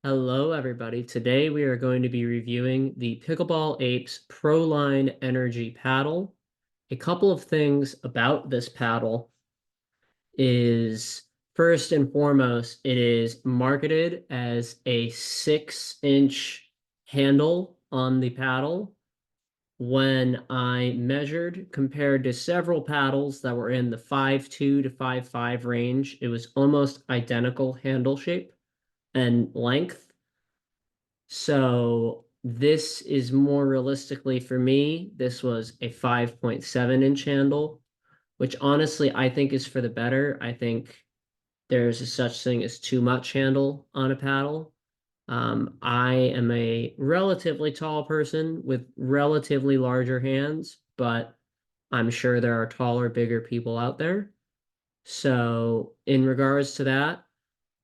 Hello, everybody. Today we are going to be reviewing the Pickleball Apes Pro Line Energy paddle. A couple of things about this paddle is first and foremost, it is marketed as a 6-inch handle on the paddle. When I measured compared to several paddles that were in the 5.2 to 5.5 range, it was almost identical handle shape and length. So this is more realistically for me. This was a 5.7-inch handle, which honestly I think is for the better. I think there's a such thing as too much handle on a paddle. I am a relatively tall person with relatively larger hands, but I'm sure there are taller, bigger people out there. So in regards to that,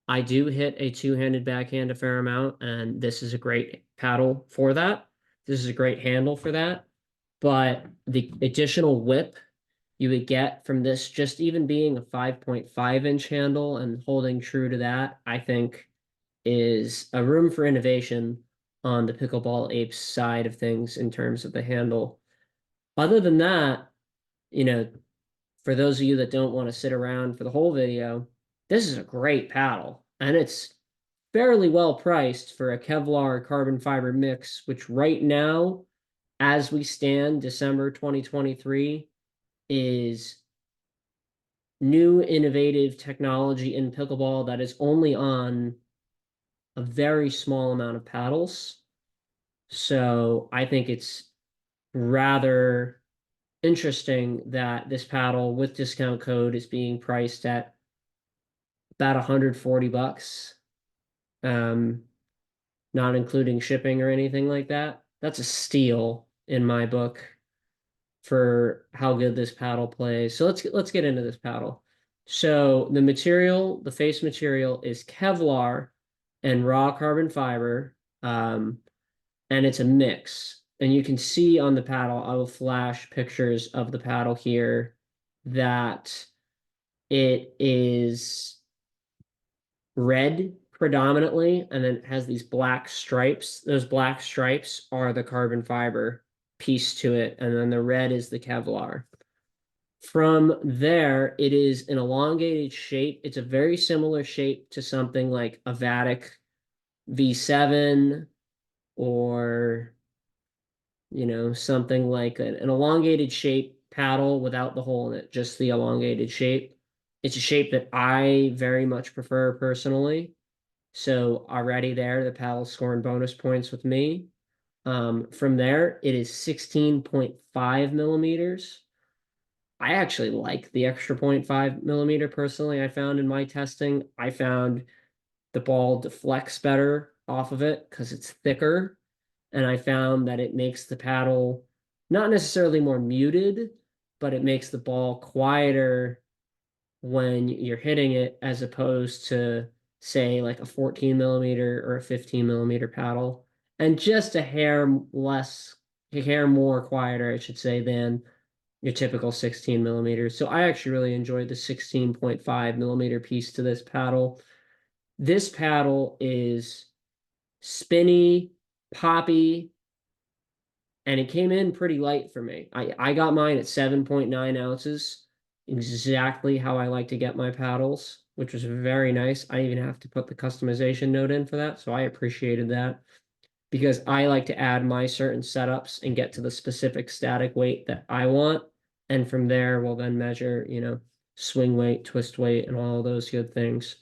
I do hit a two-handed backhand a fair amount, and this is a great paddle for that. This is a great handle for that. But the additional whip you would get from this, just even being a 5.5-inch handle and holding true to that, I think is a room for innovation on the Pickleball Apes side of things in terms of the handle. Other than that, you know, for those of you that don't want to sit around for the whole video, this is a great paddle, and it's fairly well priced for a Kevlar carbon fiber mix, which right now, as we stand, December 2023, is new innovative technology in pickleball that is only on a very small amount of paddles. So I think it's rather interesting that this paddle with discount code is being priced at about 140 bucks. Um, not including shipping or anything like that. That's a steal in my book for how good this paddle plays. So let's get into this paddle. So the material, the face material is Kevlar and raw carbon fiber, and it's a mix. And you can see on the paddle, I will flash pictures of the paddle here, that it is red predominantly, and then it has these black stripes. Those black stripes are the carbon fiber piece to it, and then the red is the Kevlar. From there, it is an elongated shape. It's a very similar shape to something like a Vatic V7 or, something like an elongated shape paddle without the hole in it, just the elongated shape. It's a shape that I very much prefer personally. So already there, the paddle's scoring bonus points with me. From there, it is 16.5 millimeters. I actually like the extra 0.5 millimeter personally. I found in my testing, I found the ball deflects better off of it because it's thicker. And I found that it makes the paddle not necessarily more muted, but it makes the ball quieter when you're hitting it, as opposed to, say, like a 14 millimeter or a 15 millimeter paddle, and just a hair less, a hair more quieter, I should say, than your typical 16 millimeters. So I actually really enjoyed the 16.5 millimeter piece to this paddle. This paddle is spinny, poppy, and it came in pretty light for me. I got mine at 7.9 ounces, exactly how I like to get my paddles, which was very nice. I even have to put the customization note in for that, so I appreciated that because I like to add my certain setups and get to the specific static weight that I want. And from there, we'll then measure, swing weight, twist weight, and all of those good things.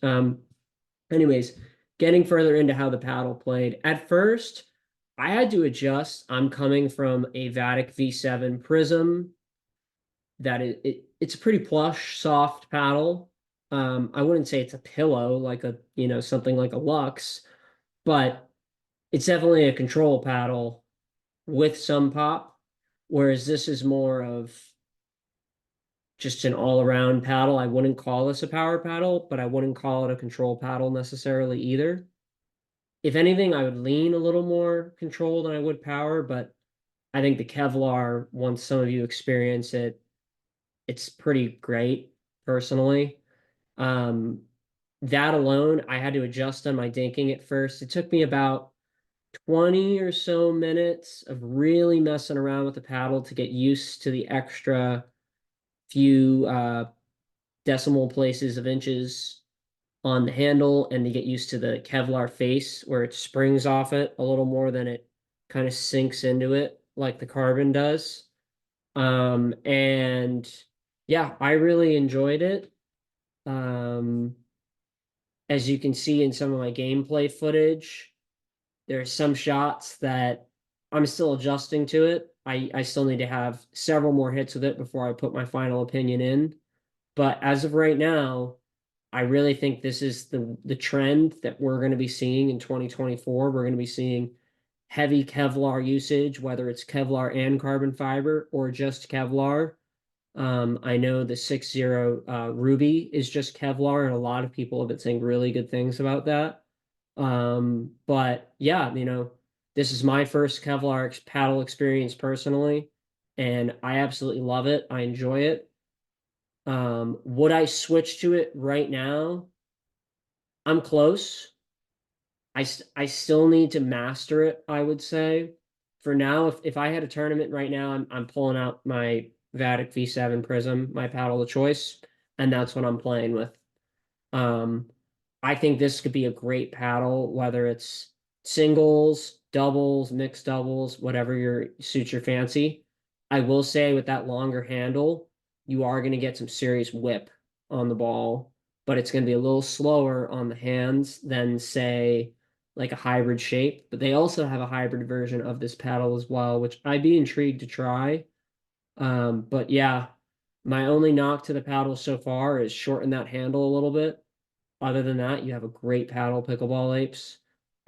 Anyways, getting further into how the paddle played. At first, I had to adjust. I'm coming from a Vatic V7 Prism that it's a pretty plush, soft paddle. I wouldn't say it's a pillow like something like a Lux, but it's definitely a control paddle with some pop, whereas this is more of just an all-around paddle. I wouldn't call this a power paddle, but I wouldn't call it a control paddle necessarily either. If anything, I would lean a little more control than I would power, but I think the Kevlar, once some of you experience it, it's pretty great personally. Um, that alone, I had to adjust on my dinking at first. It took me about 20 or so minutes of really messing around with the paddle to get used to the extra few decimal places of inches on the handle and to get used to the Kevlar face where it springs off it a little more than it kind of sinks into it like the carbon does. And yeah, I really enjoyed it. Um, as you can see in some of my gameplay footage, there's some shots that I'm still adjusting to it. I still need to have several more hits with it before I put my final opinion in. But as of right now, I really think this is the trend that we're going to be seeing in 2024. We're going to be seeing heavy Kevlar usage, whether it's Kevlar and carbon fiber or just Kevlar. I know the 6.0 Ruby is just Kevlar, and a lot of people have been saying really good things about that. But yeah, this is my first Kevlar paddle experience personally, and I absolutely love it. I enjoy it. Would I switch to it right now? I'm close. I still need to master it, I would say. For now, if I had a tournament right now, I'm pulling out my Vatic V7 Prism, my paddle of choice, and that's what I'm playing with. Um, I think this could be a great paddle, whether it's singles, doubles, mixed doubles, whatever suits your fancy. I will say with that longer handle, you are going to get some serious whip on the ball, but it's going to be a little slower on the hands than, say, like a hybrid shape. But they also have a hybrid version of this paddle as well, which I'd be intrigued to try. But yeah, my only knock to the paddle so far is shorten that handle a little bit. Other than that, you have a great paddle, Pickleball Apes.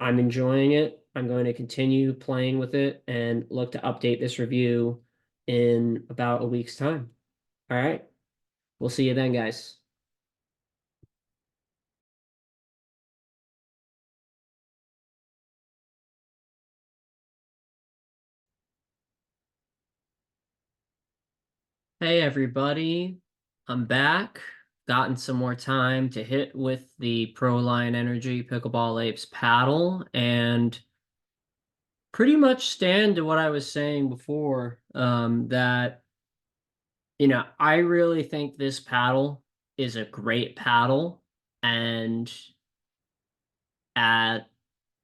I'm enjoying it. I'm going to continue playing with it and look to update this review in about a week's time. All right. We'll see you then, guys. Hey, everybody. I'm back. Gotten some more time to hit with the Proline Energy Pickleball Apes paddle and pretty much stand to what I was saying before, that I really think this paddle is a great paddle, and at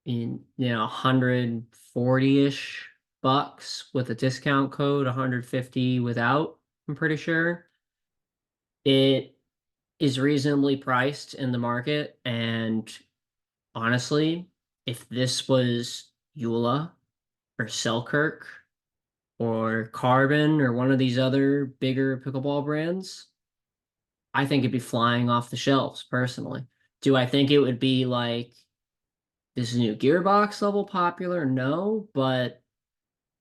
140-ish bucks with a discount code, 150 without, I'm pretty sure. It is reasonably priced in the market, and honestly, if this was Eula or Selkirk or Carbon or one of these other bigger pickleball brands, I think it'd be flying off the shelves personally. Do I think it would be like this new Gearbox level popular? No, but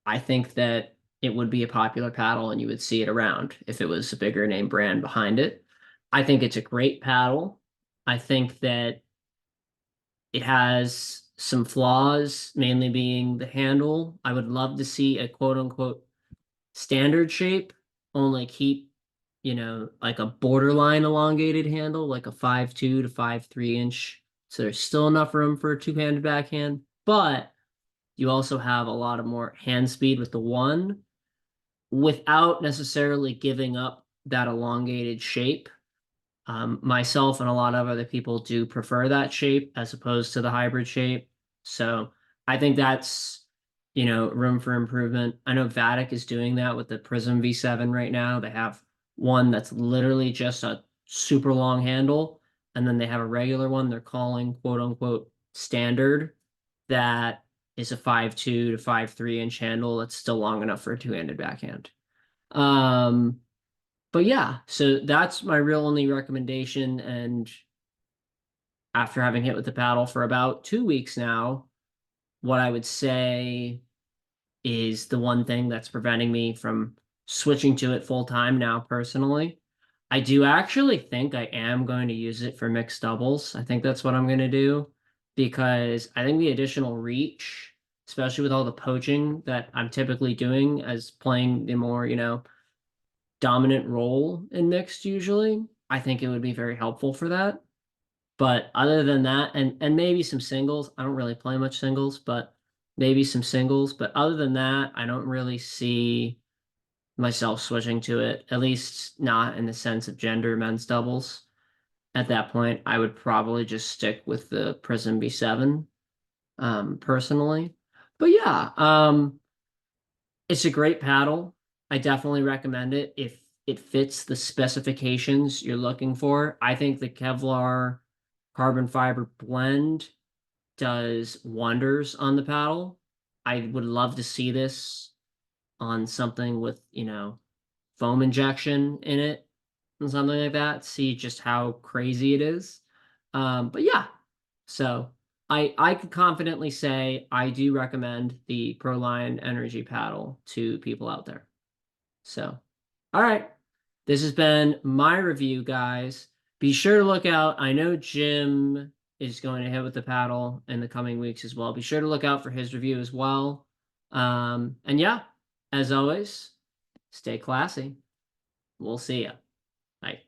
I think that it would be a popular paddle and you would see it around if it was a bigger name brand behind it. I think it's a great paddle. I think that it has some flaws, mainly being the handle. I would love to see a quote unquote standard shape, only keep, like a borderline elongated handle, like a 5.2 to 5.3 inch. So there's still enough room for a two-handed backhand, but you also have a lot of more hand speed with the one without necessarily giving up that elongated shape. Myself and a lot of other people do prefer that shape as opposed to the hybrid shape. So I think that's, room for improvement. I know Vatic is doing that with the Prism V7 right now. They have one that's literally just a super long handle, and then they have a regular one they're calling quote unquote standard that is a 5.2 to 5.3 inch handle that's still long enough for a two-handed backhand. Um, but yeah, so that's my real only recommendation. And after having hit with the paddle for about 2 weeks now, what I would say is the one thing that's preventing me from switching to it full time now, personally. I do actually think I am going to use it for mixed doubles. I think that's what I'm going to do because I think the additional reach, especially with all the poaching that I'm typically doing as playing the more, dominant role in mixed usually, I think it would be very helpful for that. But other than that, and maybe some singles. I don't really play much singles, but maybe some singles. But other than that, I don't really see myself switching to it, at least not in the sense of gender men's doubles. At that point, I would probably just stick with the Prism B7, personally. But yeah, it's a great paddle. I definitely recommend it if it fits the specifications you're looking for. I think the Kevlar carbon fiber blend does wonders on the paddle. I would love to see this on something with, foam injection in it and something like that. See just how crazy it is. But yeah, so I could confidently say I do recommend the Proline Energy paddle to people out there. So, all right, this has been my review, guys. Be sure to look out. I know Jim is going to hit with the paddle in the coming weeks as well. Be sure to look out for his review as well. And yeah, as always, stay classy. We'll see ya. Bye.